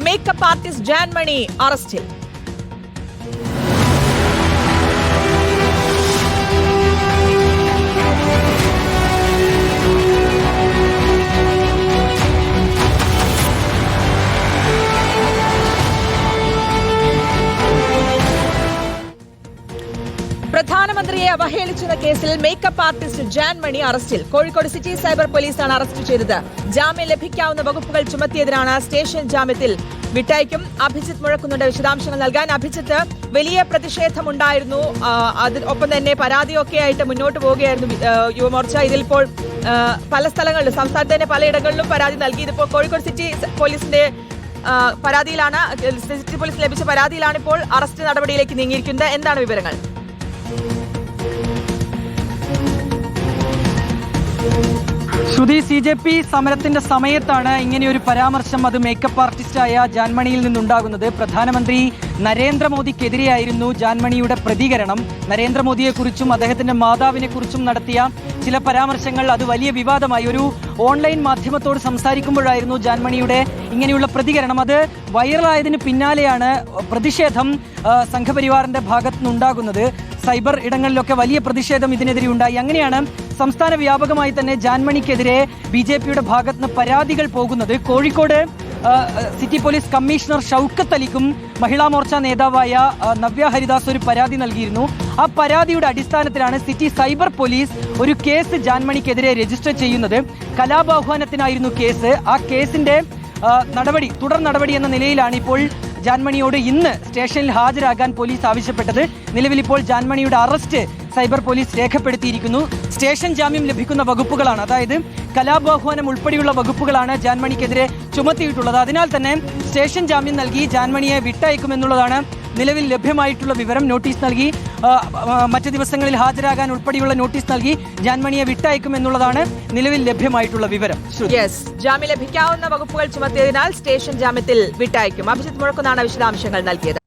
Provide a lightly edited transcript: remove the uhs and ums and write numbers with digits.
Makeup artist Jaanmoni അറസ്റ്റിൽ. പ്രധാനമന്ത്രിയെ അവഹേളിച്ചെന്ന കേസിൽ മേക്കപ്പ് ആർട്ടിസ്റ്റ് ജാൻമണി അറസ്റ്റിൽ. കോഴിക്കോട് സിറ്റി സൈബർ പോലീസാണ് അറസ്റ്റ് ചെയ്തത്. ജാമ്യം ലഭിക്കാവുന്ന വകുപ്പുകൾ ചുമത്തിയതിനാണ് സ്റ്റേഷൻ ജാമ്യത്തിൽ വിട്ടയക്കും. അഭിജിത്ത് മുഴക്കുന്നുണ്ട് വിശദാംശങ്ങൾ നൽകാൻ. അഭിജിത്ത്, വലിയ പ്രതിഷേധമുണ്ടായിരുന്നു, ഒപ്പം തന്നെ പരാതിയൊക്കെ ആയിട്ട് മുന്നോട്ട് പോവുകയായിരുന്നു യുവമോർച്ച. ഇതിലിപ്പോൾ പല സ്ഥലങ്ങളിലും, സംസ്ഥാനത്തിന്റെ പലയിടങ്ങളിലും പരാതി നൽകി. ഇതിപ്പോൾ കോഴിക്കോട് സിറ്റി പോലീസിന്റെ പരാതിയിലാണ്, സിറ്റി പോലീസ് ലഭിച്ച പരാതിയിലാണ് ഇപ്പോൾ അറസ്റ്റ് നടപടിയിലേക്ക് നീങ്ങിയിരിക്കുന്നത്. എന്താണ് വിവരങ്ങൾ? ശ്രുതി, CJP സമരത്തിന്റെ സമയത്താണ് ഇങ്ങനെയൊരു പരാമർശം അത് മേക്കപ്പ് ആർട്ടിസ്റ്റായ ജാൻമണിയിൽ നിന്നുണ്ടാകുന്നത്. പ്രധാനമന്ത്രി നരേന്ദ്രമോദിക്കെതിരെയായിരുന്നു ജാൻമണിയുടെ പ്രതികരണം. നരേന്ദ്രമോദിയെക്കുറിച്ചും അദ്ദേഹത്തിന്റെ മാതാവിനെക്കുറിച്ചും നടത്തിയ ചില പരാമർശങ്ങൾ അത് വലിയ വിവാദമായി. ഒരു ഓൺലൈൻ മാധ്യമത്തോട് സംസാരിക്കുമ്പോഴായിരുന്നു ജാൻമണിയുടെ ഇങ്ങനെയുള്ള പ്രതികരണം. അത് വൈറലായതിന് പിന്നാലെയാണ് പ്രതിഷേധം സംഘപരിവാറിന്റെ ഭാഗത്തു നിന്നുണ്ടാകുന്നത്. സൈബർ ഇടങ്ങളിലൊക്കെ വലിയ പ്രതിഷേധം ഇതിനെതിരെ ഉണ്ടായി. അങ്ങനെയാണ് സംസ്ഥാന വ്യാപകമായി തന്നെ ജാൻമണിക്കെതിരെ BJPയുടെ ഭാഗത്ത് നിന്ന് പരാതികൾ പോകുന്നത്. Kozhikode city police commissioner Shoukath അലിക്കും മഹിളാ മോർച്ച നേതാവായ നവ്യ ഹരിദാസ് ഒരു പരാതി നൽകിയിരുന്നു. ആ പരാതിയുടെ അടിസ്ഥാനത്തിലാണ് സിറ്റി സൈബർ പോലീസ് ഒരു കേസ് ജാൻമണിക്കെതിരെ രജിസ്റ്റർ ചെയ്യുന്നത്. കലാപാഹ്വാനത്തിനായിരുന്നു കേസ്. ആ കേസിന്റെ തുടർ നടപടി എന്ന നിലയിലാണ് ഇപ്പോൾ ജാൻമണിയോട് ഇന്ന് സ്റ്റേഷനിൽ ഹാജരാകാൻ പോലീസ് ആവശ്യപ്പെട്ടത്. നിലവിൽ ഇപ്പോൾ ജാൻമണിയുടെ അറസ്റ്റ് സൈബർ പോലീസ് രേഖപ്പെടുത്തിയിരിക്കുന്നു. സ്റ്റേഷൻ ജാമ്യം ലഭിക്കുന്ന വകുപ്പുകളാണ്, അതായത് കലാപാഹ്വാനം ഉൾപ്പെടെയുള്ള വകുപ്പുകളാണ് ജാൻമണിക്കെതിരെ ചുമത്തിയിട്ടുള്ളത്. അതിനാൽ തന്നെ സ്റ്റേഷൻ ജാമ്യം നൽകി ജാൻമണിയെ വിട്ടയക്കുമെന്നുള്ളതാണ് നിലവിൽ ലഭ്യമായിട്ടുള്ള വിവരം. നോട്ടീസ് നൽകി മറ്റ് ദിവസങ്ങളിൽ ഹാജരാകാൻ ഉൾപ്പെടെയുള്ള നോട്ടീസ് നൽകി ജാൻമണിയെ വിട്ടയക്കുമെന്നുള്ളതാണ് നിലവിൽ ലഭ്യമായിട്ടുള്ള വിവരം. ജാമ്യം ലഭിക്കാവുന്ന വകുപ്പുകൾ ചുമത്തിയതിനാൽ സ്റ്റേഷൻ ജാമ്യത്തിൽ വിട്ടയക്കും. അഭിജിത്ത് മുഴക്കുന്നാണ് വിശദാംശങ്ങൾ നൽകിയത്.